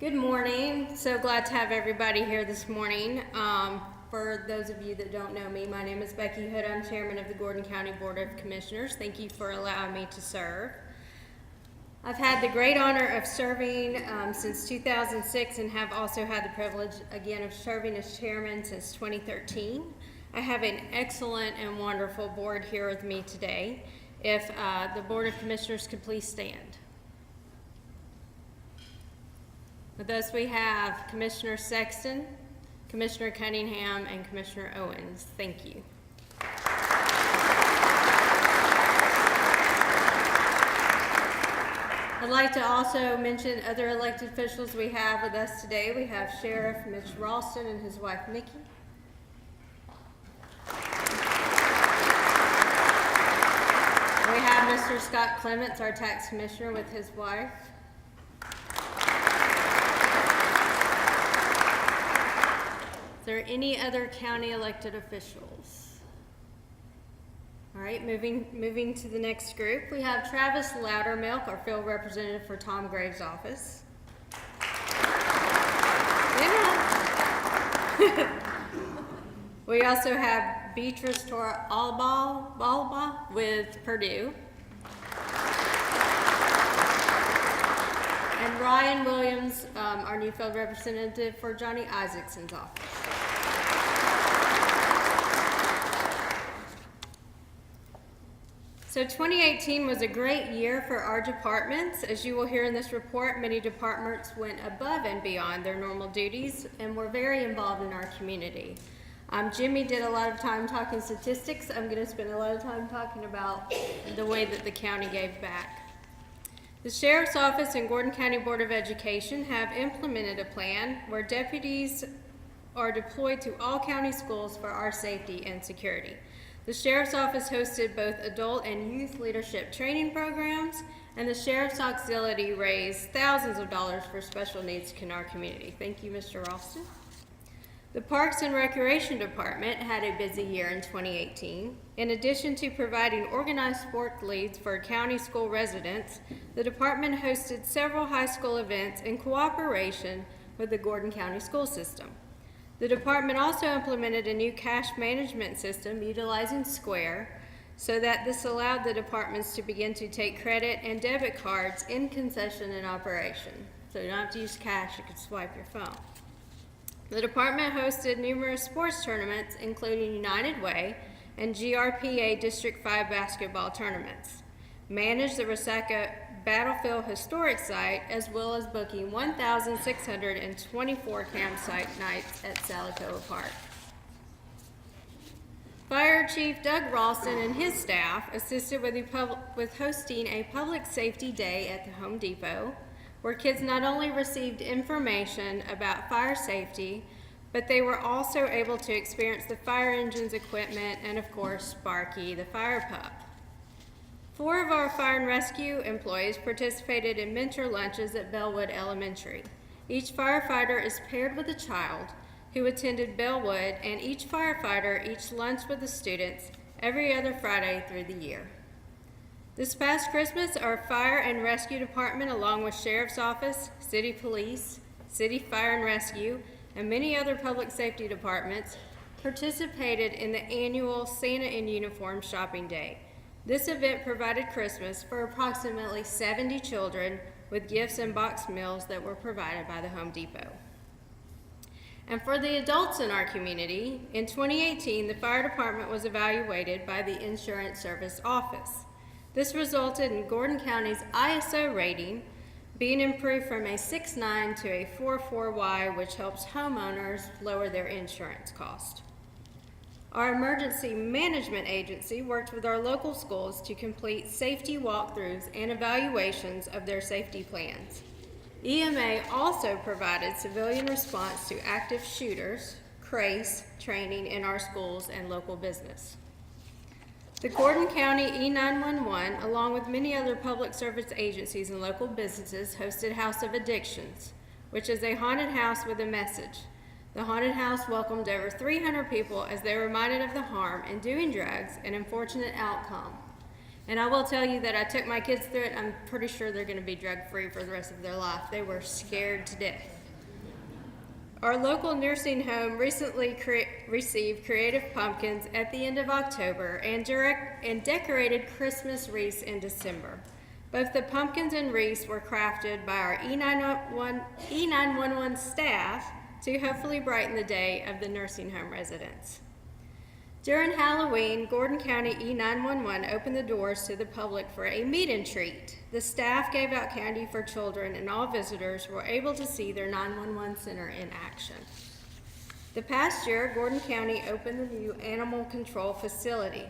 Good morning. So glad to have everybody here this morning. For those of you that don't know me, my name is Becky Hood. I'm chairman of the Gordon County Board of Commissioners. Thank you for allowing me to serve. I've had the great honor of serving since 2006 and have also had the privilege again of serving as chairman since 2013. I have an excellent and wonderful board here with me today. If the Board of Commissioners could please stand. With us we have Commissioner Sexton, Commissioner Cunningham, and Commissioner Owens. Thank you. I'd like to also mention other elected officials we have with us today. We have Sheriff Mitch Ralston and his wife Nikki. We have Mr. Scott Clements, our tax commissioner, with his wife. Is there any other county elected officials? All right, moving to the next group, we have Travis Loudermilk, our field representative for Tom Graves' office. We also have Beatrice Tora Alba with Purdue. And Ryan Williams, our new field representative for Johnny Isaacson's office. So 2018 was a great year for our departments. As you will hear in this report, many departments went above and beyond their normal duties and were very involved in our community. Jimmy did a lot of time talking statistics. I'm going to spend a lot of time talking about the way that the county gave back. The Sheriff's Office and Gordon County Board of Education have implemented a plan where deputies are deployed to all county schools for our safety and security. The Sheriff's Office hosted both adult and youth leadership training programs, and the Sheriff's Auxiliary raised thousands of dollars for special needs in our community. Thank you, Mr. Ralston. The Parks and Recreation Department had a busy year in 2018. In addition to providing organized sport leads for county school residents, the department hosted several high school events in cooperation with the Gordon County School System. The department also implemented a new cash management system utilizing Square, so that this allowed the departments to begin to take credit and debit cards in concession and operation. So you don't have to use cash, you can swipe your phone. The department hosted numerous sports tournaments, including United Way and GRPA District 5 basketball tournaments, managed the Resaca Battlefield Historic Site, as well as booking 1,624 campsite nights at Salicoa Park. Fire Chief Doug Ralston and his staff assisted with hosting a public safety day at the Home Depot, where kids not only received information about fire safety, but they were also able to experience the fire engine's equipment and, of course, Sparky, the fire pup. 4 of our fire and rescue employees participated in mentor lunches at Bellwood Elementary. Each firefighter is paired with a child who attended Bellwood, and each firefighter eats lunch with the students every other Friday through the year. This past Christmas, our fire and rescue department, along with Sheriff's Office, City Police, City Fire and Rescue, and many other public safety departments, participated in the annual Santa in Uniform Shopping Day. This event provided Christmas for approximately 70 children with gifts and boxed meals that were provided by the Home Depot. And for the adults in our community, in 2018, the fire department was evaluated by the Insurance Service Office. This resulted in Gordon County's ISO rating being improved from a 6.9 to a 4.4Y, which helps homeowners lower their insurance cost. Our emergency management agency worked with our local schools to complete safety walkthroughs and evaluations of their safety plans. EMA also provided civilian response to active shooters, CRACE, training in our schools and local business. The Gordon County E911, along with many other public service agencies and local businesses, hosted House of Addictions, which is a haunted house with a message. The haunted house welcomed over 300 people as they were reminded of the harm in doing drugs and unfortunate outcome. And I will tell you that I took my kids through it. I'm pretty sure they're going to be drug-free for the rest of their life. They were scared to death. Our local nursing home recently received creative pumpkins at the end of October and decorated Christmas wreaths in December. Both the pumpkins and wreaths were crafted by our E911 staff to hopefully brighten the day of the nursing home residents. During Halloween, Gordon County E911 opened the doors to the public for a meet and treat. The staff gave out candy for children, and all visitors were able to see their 911 center in action. The past year, Gordon County opened the new animal control facility.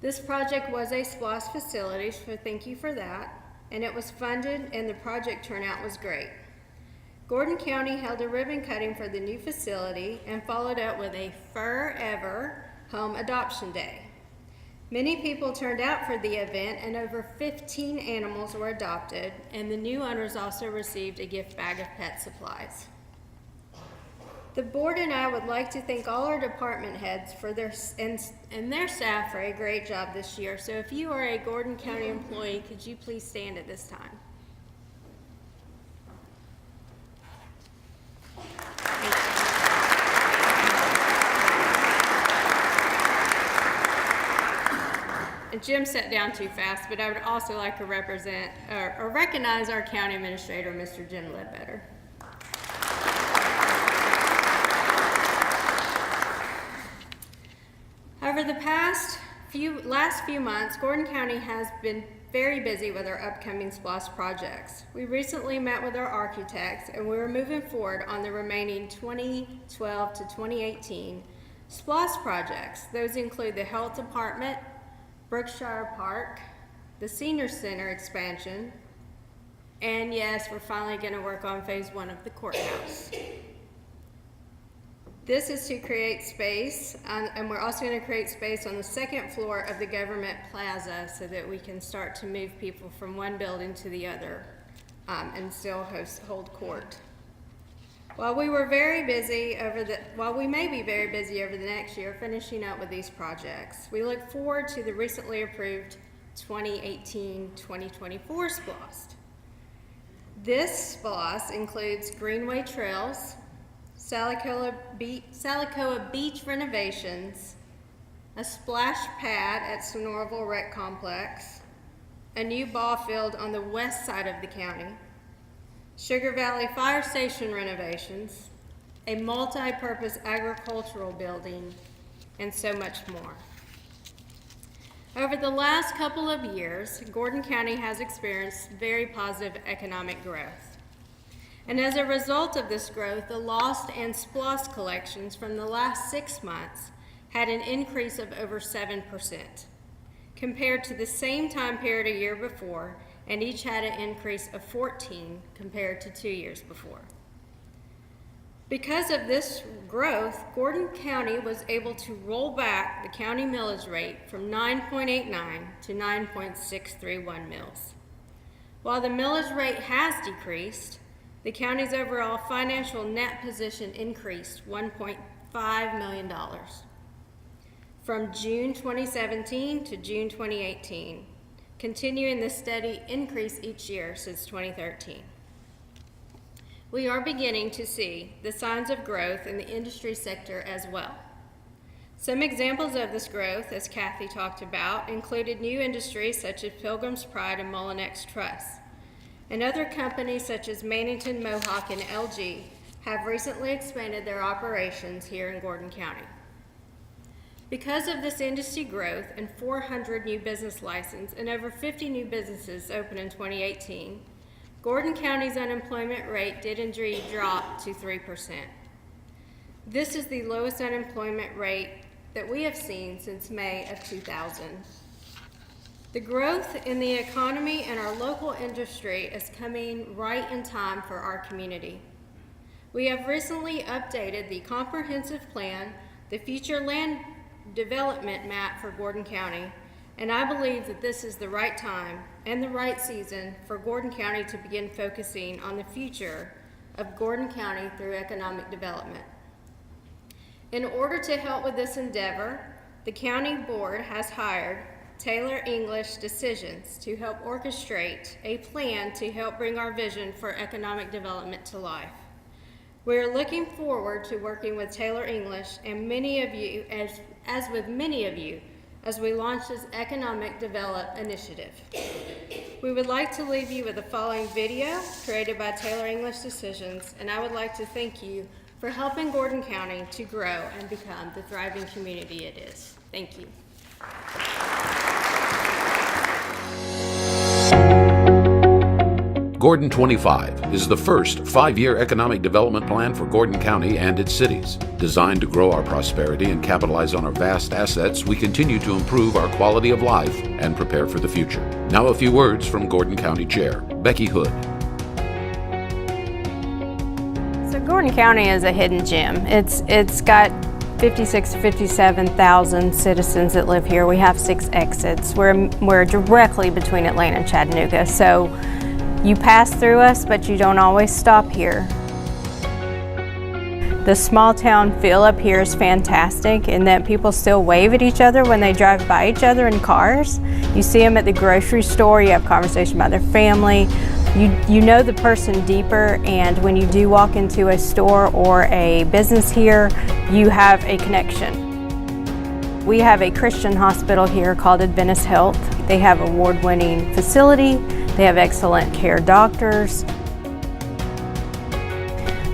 This project was a SPLOST facility, so thank you for that, and it was funded, and the project turnout was great. Gordon County held a ribbon cutting for the new facility and followed up with a Forever Home Adoption Day. Many people turned out for the event, and over 15 animals were adopted, and the new owners also received a gift bag of pet supplies. The board and I would like to thank all our department heads for their staff for a great job this year. So if you are a Gordon County employee, could you please stand at this time? And Jim sat down too fast, but I would also like to recognize our county administrator, Mr. Jim Ledbetter. Over the last few months, Gordon County has been very busy with our upcoming SPLOST projects. We recently met with our architects, and we are moving forward on the remaining 2012 to 2018 SPLOST projects. Those include the Health Department, Brookshire Park, the Senior Center expansion, and yes, we're finally going to work on phase 1 of the courthouse. This is to create space, and we're also going to create space on the second floor of the government plaza so that we can start to move people from one building to the other and still hold court. While we may be very busy over the next year finishing up with these projects, we look forward to the recently approved 2018-2024 SPLOST. This SPLOST includes Greenway Trails, Salicoa Beach renovations, a splash pad at Sonoraville Rec Complex, a new ball field on the west side of the county, Sugar Valley Fire Station renovations, a multi-purpose agricultural building, and so much more. Over the last couple of years, Gordon County has experienced very positive economic growth. And as a result of this growth, the lost and SPLOST collections from the last 6 months had an increase of over 7% compared to the same time period a year before, and each had an increase of 14 compared to 2 years before. Because of this growth, Gordon County was able to roll back the county millage rate from 9.89 to 9.631 mills. While the millage rate has decreased, the county's overall financial net position increased $1.5 million from June 2017 to June 2018, continuing the steady increase each year since 2013. We are beginning to see the signs of growth in the industry sector as well. Some examples of this growth, as Kathy talked about, included new industries such as Pilgrim's Pride and Mullinex Truss. And other companies such as Mannington, Mohawk, and LG have recently expanded their operations here in Gordon County. Because of this industry growth and 400 new business licenses and over 50 new businesses opened in 2018, Gordon County's unemployment rate did indeed drop to 3%. This is the lowest unemployment rate that we have seen since May of 2000. The growth in the economy and our local industry is coming right in time for our community. We have recently updated the comprehensive plan, the future land development map for Gordon County, and I believe that this is the right time and the right season for Gordon County to begin focusing on the future of Gordon County through economic development. In order to help with this endeavor, the county board has hired Taylor English Decisions to help orchestrate a plan to help bring our vision for economic development to life. We are looking forward to working with Taylor English and many of you, as with many of you, as we launch this Economic Develop initiative. We would like to leave you with the following video created by Taylor English Decisions, and I would like to thank you for helping Gordon County to grow and become the thriving community it is. Thank you. Gordon 25 is the first 5-year economic development plan for Gordon County and its cities. Designed to grow our prosperity and capitalize on our vast assets, we continue to improve our quality of life and prepare for the future. Now a few words from Gordon County Chair Becky Hood. So Gordon County is a hidden gem. It's got 56 to 57,000 citizens that live here. We have 6 exits. We're directly between Atlanta and Chattanooga. So you pass through us, but you don't always stop here. The small town feel up here is fantastic in that people still wave at each other when they drive by each other in cars. You see them at the grocery store, you have conversation about their family. You know the person deeper, and when you do walk into a store or a business here, you have a connection. We have a Christian hospital here called Adventist Health. They have award-winning facility. They have excellent care doctors.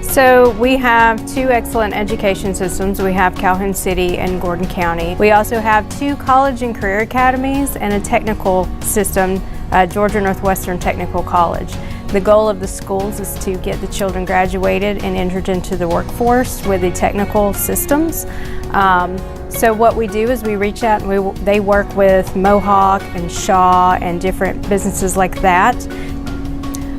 So we have 2 excellent education systems. We have Calhoun City and Gordon County. We also have 2 college and career academies and a technical system, Georgia Northwestern Technical College. The goal of the schools is to get the children graduated and entered into the workforce with the technical systems. So what we do is we reach out and they work with Mohawk and Shaw and different businesses like that.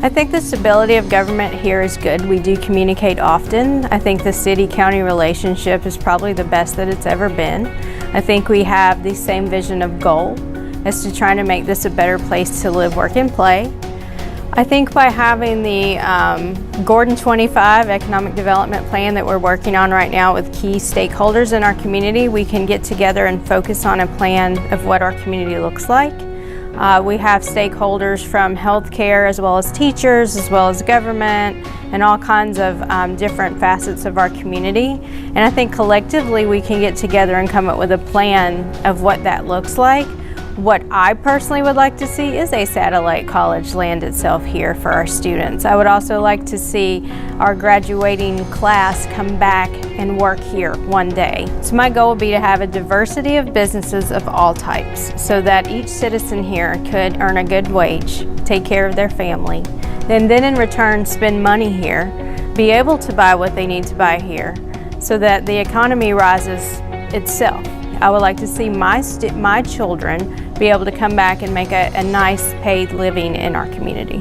I think the stability of government here is good. We do communicate often. I think the city-county relationship is probably the best that it's ever been. I think we have the same vision of goal as to trying to make this a better place to live, work, and play. I think by having the Gordon 25 Economic Development Plan that we're working on right now with key stakeholders in our community, we can get together and focus on a plan of what our community looks like. We have stakeholders from healthcare as well as teachers, as well as government, and all kinds of different facets of our community. And I think collectively we can get together and come up with a plan of what that looks like. What I personally would like to see is a satellite college land itself here for our students. I would also like to see our graduating class come back and work here one day. So my goal would be to have a diversity of businesses of all types so that each citizen here could earn a good wage, take care of their family, and then in return spend money here, be able to buy what they need to buy here so that the economy rises itself. I would like to see my children be able to come back and make a nice paid living in our community.